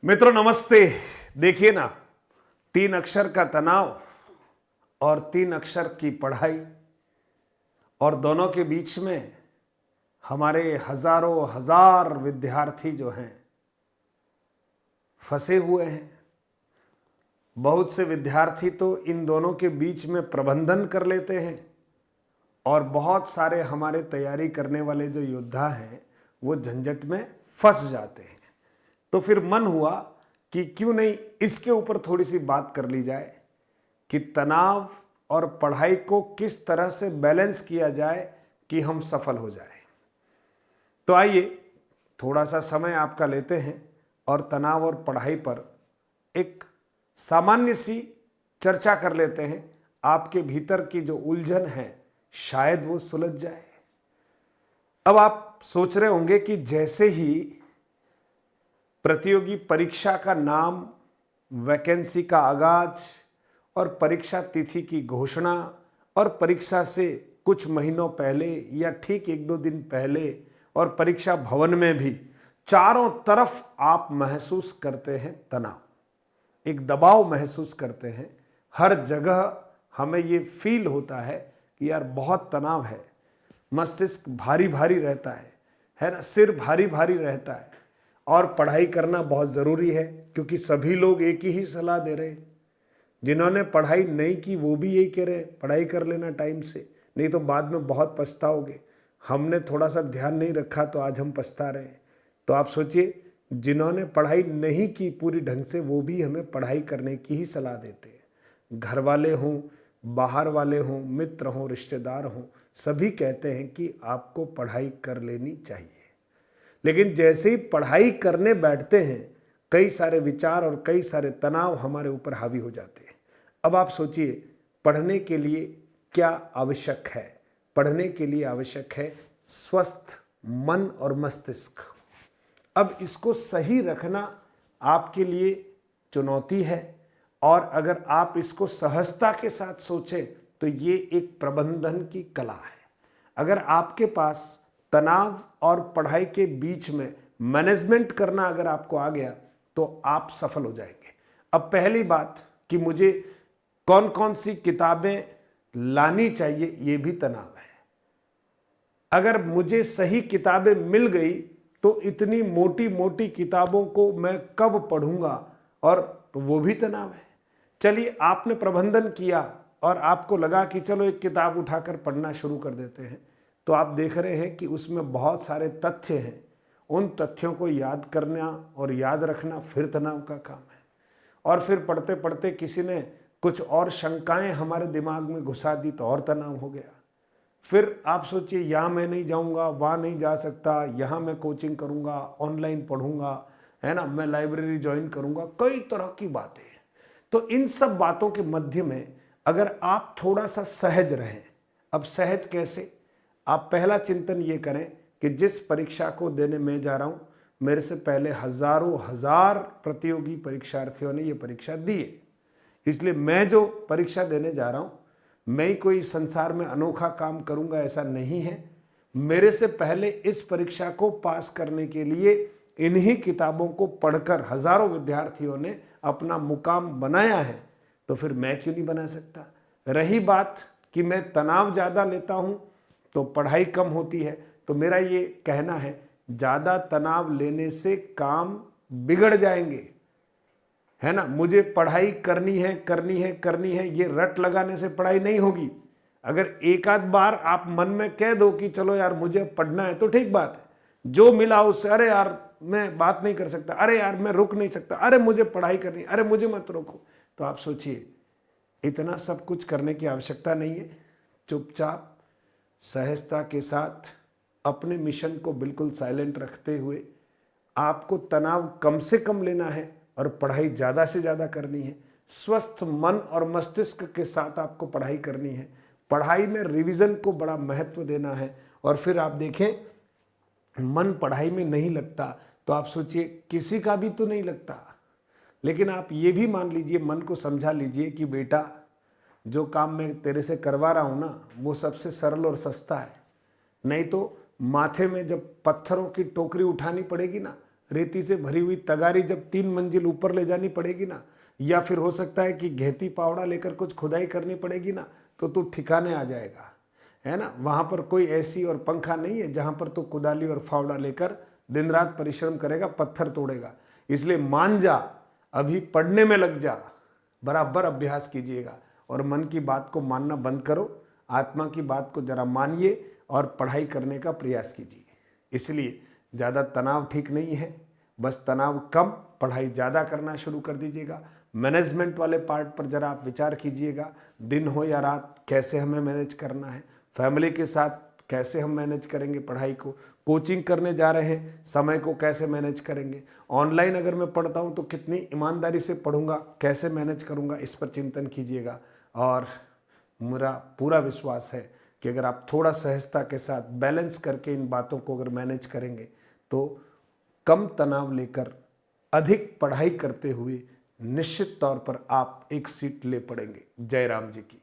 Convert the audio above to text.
मित्रों नमस्ते। देखिए ना, 3 अक्षर का तनाव और 3 अक्षर की पढ़ाई, और दोनों के बीच में हमारे हजारों हजार विद्यार्थी जो हैं फंसे हुए हैं। बहुत से विद्यार्थी तो इन दोनों के बीच में प्रबंधन कर लेते हैं, और बहुत सारे हमारे तैयारी करने वाले जो योद्धा हैं वो झंझट में फंस जाते हैं। तो फिर मन हुआ कि क्यों नहीं इसके ऊपर थोड़ी सी बात कर ली जाए कि तनाव और पढ़ाई को किस तरह से बैलेंस किया जाए कि हम सफल हो जाएं। तो आइए थोड़ा सा समय आपका लेते हैं और तनाव और पढ़ाई पर एक सामान्य सी चर्चा कर लेते हैं। आपके भीतर की जो उलझन है शायद वो सुलझ जाए। अब आप सोच रहे होंगे कि जैसे ही प्रतियोगी परीक्षा का नाम, वैकेंसी का आगाज और परीक्षा तिथि की घोषणा, और परीक्षा से कुछ महीनों पहले या ठीक 1-2 दिन पहले और परीक्षा भवन में भी चारों तरफ आप महसूस करते हैं तनाव, एक दबाव महसूस करते हैं। हर जगह हमें ये फील होता है कि यार बहुत तनाव है, मस्तिष्क भारी भारी रहता है ना, सिर भारी भारी रहता है। और पढ़ाई करना बहुत ज़रूरी है, क्योंकि सभी लोग एक ही सलाह दे रहे हैं। जिन्होंने पढ़ाई नहीं की वो भी यही कह रहे हैं, पढ़ाई कर लेना टाइम से, नहीं तो बाद में बहुत पछताओगे। हमने थोड़ा सा ध्यान नहीं रखा तो आज हम पछता रहे हैं। तो आप सोचिए, जिन्होंने पढ़ाई नहीं की पूरी ढंग से वो भी हमें पढ़ाई करने की ही सलाह देते हैं। घर वाले हों, बाहर वाले हों, मित्र हों, रिश्तेदार हों, सभी कहते हैं कि आपको पढ़ाई कर लेनी चाहिए। लेकिन जैसे ही पढ़ाई करने बैठते हैं कई सारे विचार और कई सारे तनाव हमारे ऊपर हावी हो जाते हैं। अब आप सोचिए, पढ़ने के लिए क्या आवश्यक है? पढ़ने के लिए आवश्यक है स्वस्थ मन और मस्तिष्क। अब इसको सही रखना आपके लिए चुनौती है, और अगर आप इसको सहजता के साथ सोचें तो ये एक प्रबंधन की कला है। अगर आपके पास तनाव और पढ़ाई के बीच में मैनेजमेंट करना अगर आपको आ गया तो आप सफल हो जाएंगे। अब पहली बात कि मुझे कौन कौन सी किताबें लानी चाहिए, ये भी तनाव है। अगर मुझे सही किताबें मिल गई तो इतनी मोटी मोटी किताबों को मैं कब पढ़ूंगा, और तो वो भी तनाव है। चलिए, आपने प्रबंधन किया और आपको लगा कि चलो एक किताब उठाकर पढ़ना शुरू कर देते हैं, तो आप देख रहे हैं कि उसमें बहुत सारे तथ्य हैं। उन तथ्यों को याद करना और याद रखना फिर तनाव का काम है। और फिर पढ़ते पढ़ते किसी ने कुछ और शंकाएं हमारे दिमाग में घुसा दी तो और तनाव हो गया। फिर आप सोचिए, यहाँ मैं नहीं जाऊँगा, वहाँ नहीं जा सकता, यहाँ मैं कोचिंग करूँगा, ऑनलाइन पढ़ूँगा, है ना, मैं लाइब्रेरी ज्वाइन करूँगा, कई तरह की बातें हैं। तो इन सब बातों के मध्य में अगर आप थोड़ा सा सहज रहें। अब सहज कैसे? आप पहला चिंतन ये करें कि जिस परीक्षा को देने मैं जा रहा हूँ, मेरे से पहले हजारों हजार प्रतियोगी परीक्षार्थियों ने ये परीक्षा दी है, इसलिए मैं जो परीक्षा देने जा रहा हूँ, मैं ही कोई संसार में अनोखा काम करूँगा ऐसा नहीं है। मेरे से पहले इस परीक्षा को पास करने के लिए इन्हीं किताबों को पढ़कर हजारों विद्यार्थियों ने अपना मुकाम बनाया है, तो फिर मैं क्यों नहीं बना सकता? रही बात कि मैं तनाव ज़्यादा लेता हूँ तो पढ़ाई कम होती है, तो मेरा ये कहना है, ज़्यादा तनाव लेने से काम बिगड़ जाएंगे, है ना। मुझे पढ़ाई करनी है करनी है करनी है, ये रट लगाने से पढ़ाई नहीं होगी। अगर एक आध बार आप मन में कह दो कि चलो यार मुझे पढ़ना है, तो ठीक बात है। जो मिला उससे, अरे यार मैं बात नहीं कर सकता, अरे यार मैं रुक नहीं सकता, अरे मुझे पढ़ाई करनी, अरे मुझे मत रोको, तो आप सोचिए, इतना सब कुछ करने की आवश्यकता नहीं है। चुपचाप सहजता के साथ अपने मिशन को बिल्कुल साइलेंट रखते हुए आपको तनाव कम से कम लेना है और पढ़ाई ज़्यादा से ज़्यादा करनी है। स्वस्थ मन और मस्तिष्क के साथ आपको पढ़ाई करनी है। पढ़ाई में रिवीजन को बड़ा महत्व देना है। और फिर आप देखें, मन पढ़ाई में नहीं लगता तो आप सोचिए किसी का भी तो नहीं लगता। लेकिन आप ये भी मान लीजिए, मन को समझा लीजिए कि बेटा जो काम मैं तेरे से करवा रहा हूँ ना, वो सबसे सरल और सस्ता है। नहीं तो माथे में जब पत्थरों की टोकरी उठानी पड़ेगी ना, रेती से भरी हुई तगारी जब 3 मंजिल ऊपर ले जानी पड़ेगी ना, या फिर हो सकता है कि घेती पावड़ा लेकर कुछ खुदाई करनी पड़ेगी ना, तो तू ठिकाने आ जाएगा, है ना। वहां पर कोई एसी और पंखा नहीं है जहां पर तू कुदाली और फावड़ा लेकर दिन रात परिश्रम करेगा, पत्थर तोड़ेगा। इसलिए मान जा, अभी पढ़ने में लग जा, बराबर अभ्यास कीजिएगा और मन की बात को मानना बंद करो, आत्मा की बात को जरा मानिए और पढ़ाई करने का प्रयास कीजिए। इसलिए ज़्यादा तनाव ठीक नहीं है, बस तनाव कम, पढ़ाई ज़्यादा करना शुरू कर दीजिएगा। मैनेजमेंट वाले पार्ट पर जरा आप विचार कीजिएगा, दिन हो या रात कैसे हमें मैनेज करना है, फैमिली के साथ कैसे हम मैनेज करेंगे पढ़ाई को, कोचिंग करने जा रहे हैं समय को कैसे मैनेज करेंगे, ऑनलाइन अगर मैं पढ़ता हूं तो कितनी ईमानदारी से पढ़ूंगा, कैसे मैनेज करूंगा, इस पर चिंतन कीजिएगा। और मेरा पूरा विश्वास है कि अगर आप थोड़ा सहजता के साथ बैलेंस करके इन बातों को अगर मैनेज करेंगे तो कम तनाव लेकर अधिक पढ़ाई करते हुए निश्चित तौर पर आप एक सीट ले पड़ेंगे। जय राम जी की।